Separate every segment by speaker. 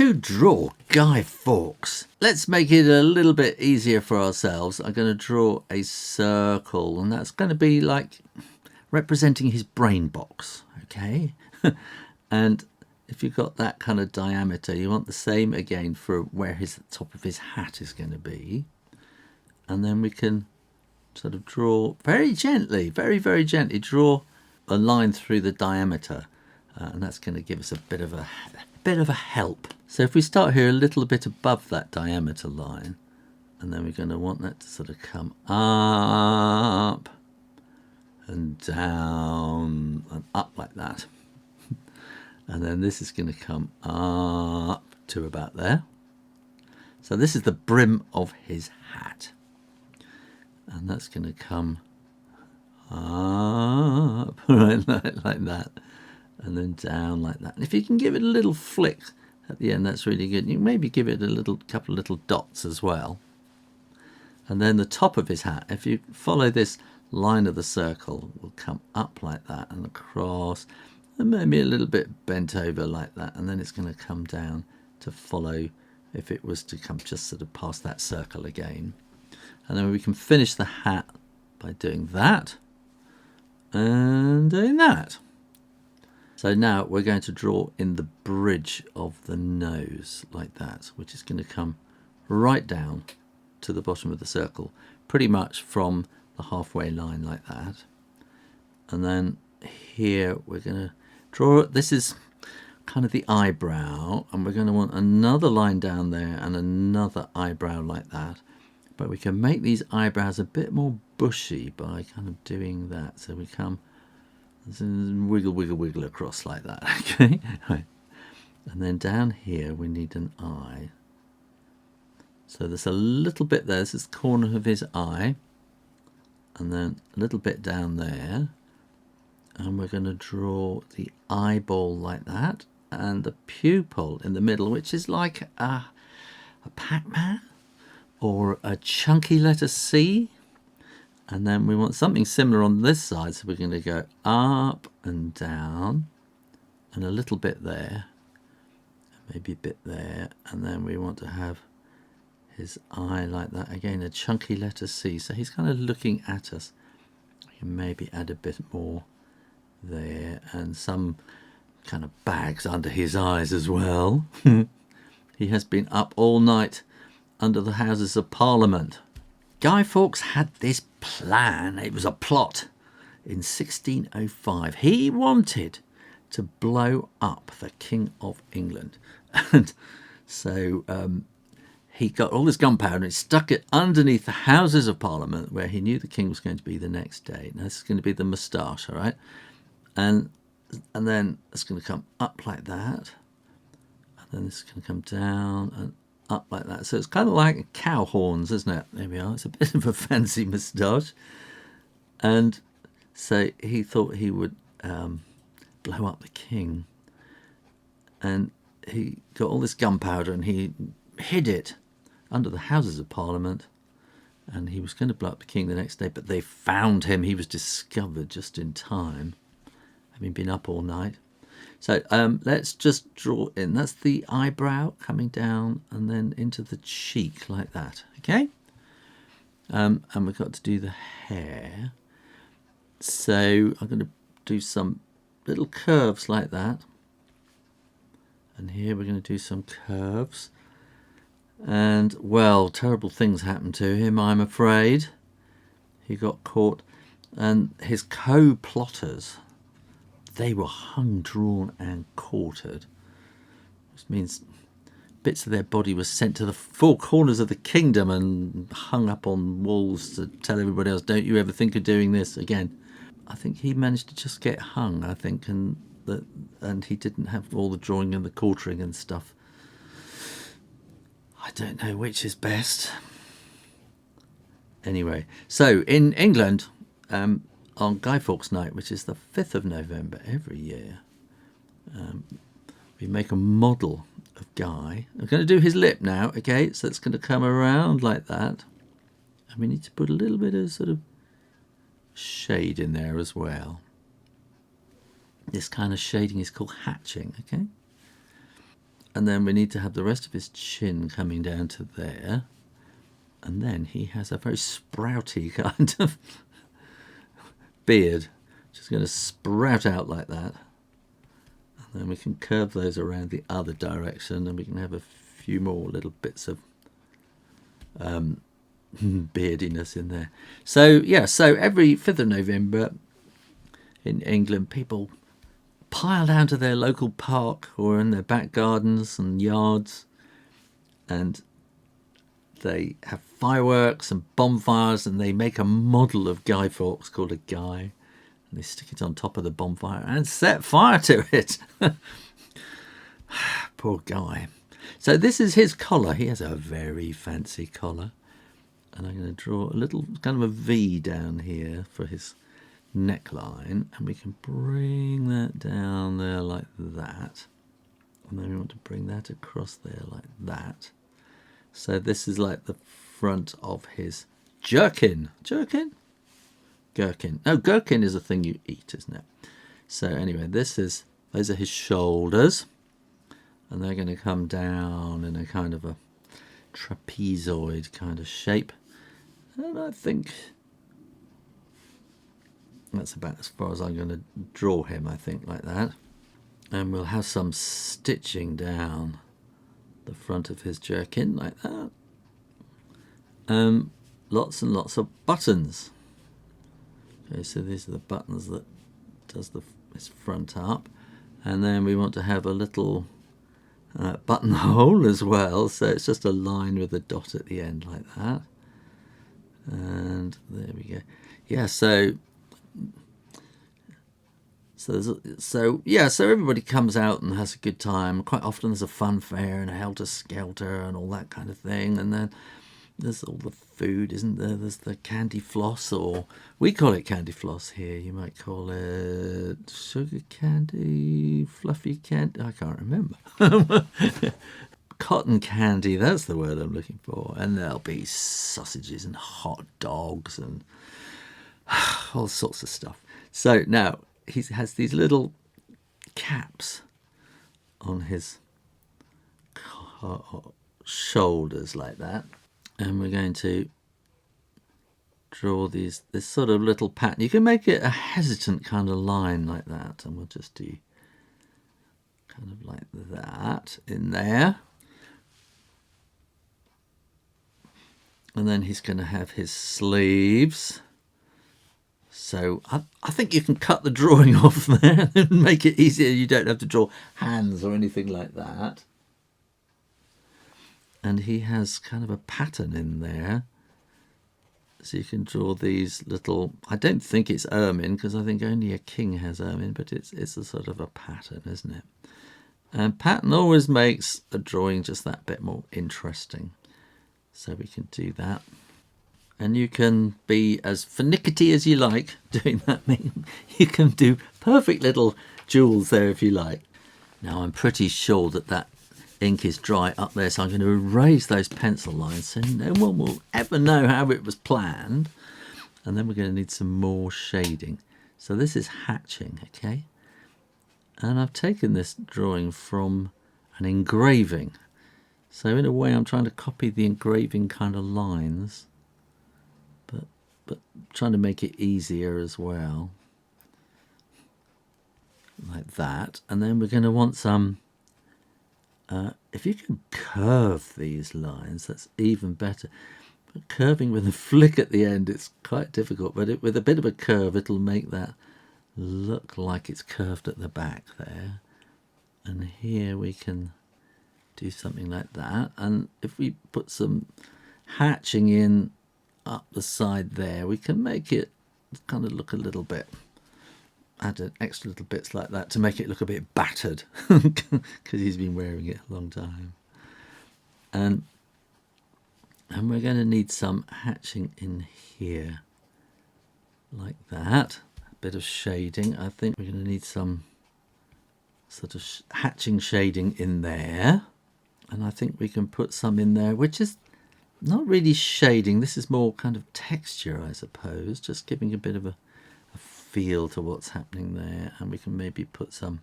Speaker 1: to draw Guy Fawkes. Let's make it a little bit easier for ourselves. I'm going to draw a circle, and that's going to be like representing his brain box, okay? And if you've got that kind of diameter, you want the same again for where the top of his hat is going to be. And then we can sort of draw very gently, very, very gently, draw a line through the diameter. And that's going to give us a bit of a help. So if we start here a little bit above that diameter line, and then we're going to want that to sort of come up and down and up like that. And then this is going to come up to about there. So this is the brim of his hat. And that's going to come up right like that. And then down like that. And if you can give it a little flick at the end, that's really good. You can maybe give it a couple of little dots as well. And then the top of his hat, if you follow this line of the circle, will come up like that and across, and maybe a little bit bent over like that. And then it's going to come down to follow, if it was to come just sort of past that circle again. And then we can finish the hat by doing that and doing that. So now we're going to draw in the bridge of the nose like that, which is going to come right down to the bottom of the circle, pretty much from the halfway line like that. And then here we're going to draw, this is kind of the eyebrow, and we're going to want another line down there and another eyebrow like that. But we can make these eyebrows a bit more bushy by kind of doing that. So we come wiggle, wiggle, wiggle across like that, okay? Right. And then down here we need an eye. So there's a little bit there, this is the corner of his eye, and then a little bit down there, and we're going to draw the eyeball like that, and the pupil in the middle, which is like a Pac-Man or a chunky letter C. And then we want something similar on this side, so we're going to go up and down and a little bit there, maybe a bit there, and then we want to have his eye like that, again a chunky letter C, so he's kind of looking at us. We can maybe add a bit more there, and some kind of bags under his eyes as well. He has been up all night under the Houses of Parliament. Guy Fawkes had this plan, it was a plot, in 1605. He wanted to blow up the King of England. And so he got all this gunpowder and he stuck it underneath the Houses of Parliament where he knew the King was going to be the next day. Now this is going to be the moustache, all right? And then it's going to come up like that. And then this is going to come down and up like that. So it's kind of like cow horns, isn't it? There we are. It's a bit of a fancy moustache. And so he thought he would blow up the king. And he got all this gunpowder and he hid it under the Houses of Parliament. And he was going to blow up the king the next day, but they found him. He was discovered just in time, having been up all night. So let's just draw in. That's the eyebrow coming down and then into the cheek like that, okay? And we've got to do the hair. So I'm going to do some little curves like that. And here we're going to do some curves. And, well, terrible things happened to him, I'm afraid. He got caught. And his co-plotters, they were hung, drawn and quartered, which means bits of their body was sent to the four corners of the kingdom and hung up on walls to tell everybody else, don't you ever think of doing this again. I think he managed to just get hung, I think, and he didn't have all the drawing and the quartering and stuff. I don't know which is best. Anyway, so in England, on Guy Fawkes Night, which is the 5th of November every year, we make a model of Guy. I'm going to do his lip now, okay? So it's going to come around like that. And we need to put a little bit of sort of shade in there as well. This kind of shading is called hatching, okay? And then we need to have the rest of his chin coming down to there. And then he has a very sprouty kind of beard, which is going to sprout out like that. And then we can curve those around the other direction, and we can have a few more little bits of beardiness in there. So yeah, so every 5th of November in England, people pile down to their local park or in their back gardens and yards, and they have fireworks and bonfires, and they make a model of Guy Fawkes called a Guy, and they stick it on top of the bonfire and set fire to it. Poor Guy. So this is his collar. He has a very fancy collar, and I'm going to draw a little kind of a V down here for his neckline, and we can bring that down there like that, and then we want to bring that across there like that. So this is like the front of his jerkin. Gherkin. No, gherkin is a thing you eat, isn't it? So anyway, those are his shoulders, and they're going to come down in a kind of a trapezoid kind of shape, and I think that's about as far as I'm going to draw him, I think, like that. And we'll have some stitching down the front of his jerkin like that. Lots and lots of buttons. Okay, so these are the buttons that does his front up. And then we want to have a little buttonhole as well. So it's just a line with a dot at the end like that. And there we go. Yeah, so everybody comes out and has a good time. Quite often there's a funfair and a helter-skelter and all that kind of thing. And then there's all the food, isn't there? There's the candy floss, or we call it candy floss here. You might call it sugar candy, fluffy candy. I can't remember. Cotton candy, that's the word I'm looking for. And there'll be sausages and hot dogs and all sorts of stuff. So now he has these little caps on his shoulders like that, and we're going to draw this sort of little pattern. You can make it a hesitant kind of line like that, and we'll just do kind of like that in there. And then he's going to have his sleeves. So I think you can cut the drawing off there and make it easier. You don't have to draw hands or anything like that. And he has kind of a pattern in there. So you can draw these little, I don't think it's ermine, because I think only a king has ermine, but it's a sort of a pattern, isn't it? And pattern always makes a drawing just that bit more interesting. So we can do that. And you can be as finicky as you like doing that. You can do perfect little jewels there if you like. Now I'm pretty sure that ink is dry up there, so I'm going to erase those pencil lines so no one will ever know how it was planned. And then we're going to need some more shading. So this is hatching, okay? And I've taken this drawing from an engraving. So in a way I'm trying to copy the engraving kind of lines, but trying to make it easier as well, like that. And then we're going to want some, if you can curve these lines, that's even better. But curving with a flick at the end, it's quite difficult, but with a bit of a curve, it'll make that look like it's curved at the back there. And here we can do something like that. And if we put some hatching in up the side there, we can make it kind of look a little bit, add an extra little bits like that to make it look a bit battered, because he's been wearing it a long time. And we're going to need some hatching in here like that, a bit of shading. I think we're going to need some sort of hatching shading in there, and I think we can put some in there which is not really shading. This is more kind of texture, I suppose, just giving a bit of a feel to what's happening there. And we can maybe put some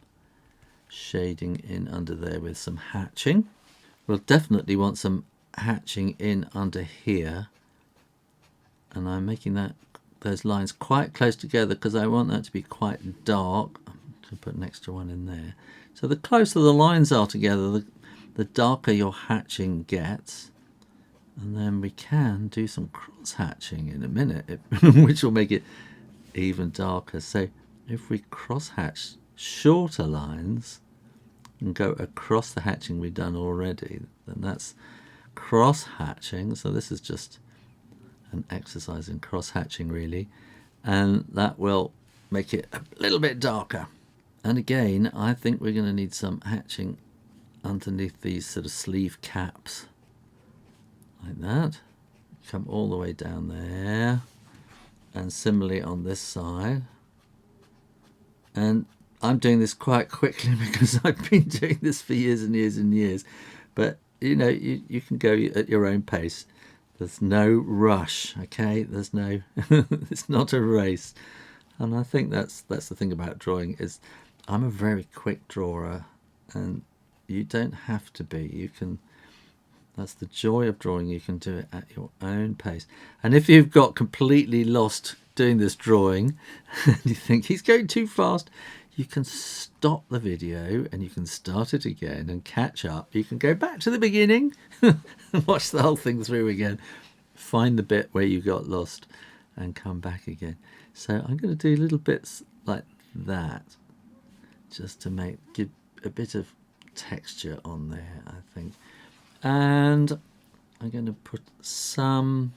Speaker 1: shading in under there with some hatching. We'll definitely want some hatching in under here, and I'm making those lines quite close together because I want that to be quite dark. I'm going to put an extra one in there. So the closer the lines are together, the darker your hatching gets. And then we can do some cross hatching in a minute, which will make it even darker. So if we cross hatch shorter lines and go across the hatching we've done already, then that's cross hatching. So this is just an exercise in cross hatching really, and that will make it a little bit darker. And again, I think we're going to need some hatching underneath these sort of sleeve caps like that. Come all the way down there, and similarly on this side. And I'm doing this quite quickly because I've been doing this for years and years and years, but you know, you can go at your own pace. There's no rush, okay? There's no it's not a race. And I think that's the thing about drawing, is I'm a very quick drawer, and you don't have to be. You can, that's the joy of drawing, you can do it at your own pace. And if you've got completely lost doing this drawing and you think he's going too fast, you can stop the video and you can start it again and catch up. You can go back to the beginning and watch the whole thing through again, find the bit where you got lost and come back again. So I'm going to do little bits like that just to give a bit of texture on there, I think. And I'm going to put some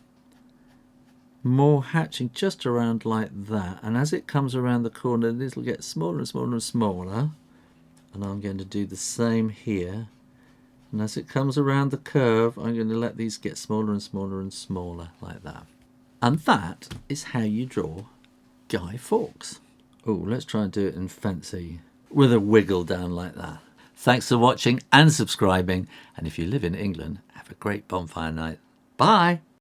Speaker 1: more hatching just around like that, and as it comes around the corner this will get smaller and smaller and smaller, and I'm going to do the same here, and as it comes around the curve I'm going to let these get smaller and smaller and smaller like that. And that is how you draw Guy Fawkes. Oh, let's try and do it in fancy with a wiggle down like that. Thanks for watching and subscribing, and if you live in England, have a great bonfire night. Bye.